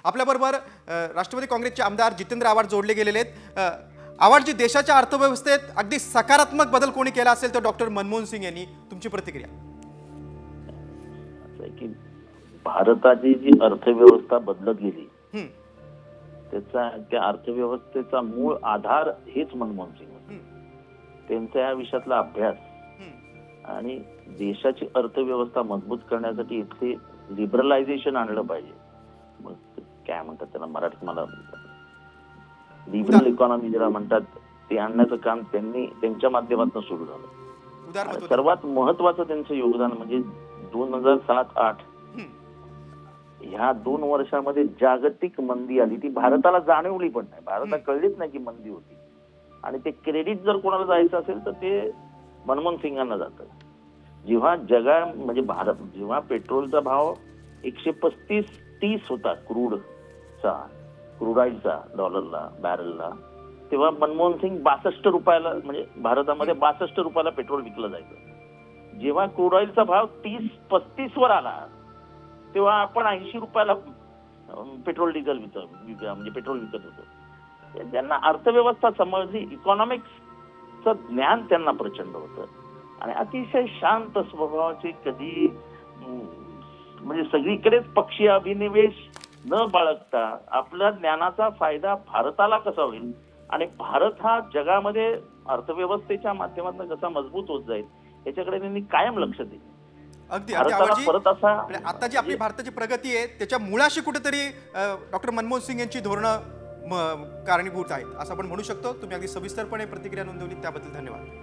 आपल्याबरोबर राष्ट्रवादी काँग्रेसचे आमदार जितेंद्र आव्हाड जोडले गेलेले आहेत. आव्हाडजी, देशाच्या अर्थव्यवस्थेत अगदी सकारात्मक बदल कोणी केला असेल तर डॉक्टर मनमोहन सिंग यांनी. तुमची प्रतिक्रिया? असं आहे की भारताची जी अर्थव्यवस्था बदलत गेली त्या अर्थव्यवस्थेचा मूळ आधार हेच मनमोहन सिंग होते. त्यांचा या विषयातला अभ्यास आणि देशाची अर्थव्यवस्था मजबूत करण्यासाठी इथे लिबरलायझेशन आणलं पाहिजे. मग काय म्हणतात त्याला मराठीत, मला लिबरल इकॉनॉमी ज्याला म्हणतात, ते आणण्याचं काम त्यांनी त्यांच्या माध्यमातून सुरू झालं. सर्वात महत्वाचं त्यांचं योगदान म्हणजे 2007-08 ह्या 2 वर्षामध्ये जागतिक मंदी आली. ती भारताला जाणवली पण नाही, भारताला कळलीच नाही की मंदी होती. आणि ते क्रेडिट जर कोणाला जायचं असेल तर ते मनमोहन सिंगांना जातं. जेव्हा म्हणजे भारत जेव्हा पेट्रोलचा भाव 135-30 होता क्रूड ऑइलचा डॉलरला बॅरलला, तेव्हा मनमोहन सिंग 62 रुपयाला, म्हणजे भारतामध्ये 62 रुपयाला पेट्रोल विकलं जायचं. जेव्हा क्रूड ऑइलचा भाव 30-35 वर आला तेव्हा आपण 80 रुपयाला पेट्रोल डिझेल म्हणजे पेट्रोल विकत होतो. त्यांना अर्थव्यवस्था समजली, इकॉनॉमिक्सचं ज्ञान त्यांना प्रचंड होतं आणि अतिशय शांत स्वभावाचे, कधी म्हणजे सगळीकडेच पक्षीय अभिनिवेश न बाळगता आपल्या ज्ञानाचा फायदा भारताला कसा होईल आणि भारत हा जगामध्ये अर्थव्यवस्थेच्या माध्यमातून कसा मजबूत होत जाईल याच्याकडे त्यांनी कायम लक्ष दिले. अगदी परत असा आता जी आपली भारताची प्रगती आहे त्याच्या मुळाशी कुठेतरी डॉक्टर मनमोहन सिंग यांची धोरणं कारणीभूत आहेत असं आपण म्हणू शकतो. तुम्ही अगदी सविस्तरपणे प्रतिक्रिया नोंदवली त्याबद्दल धन्यवाद.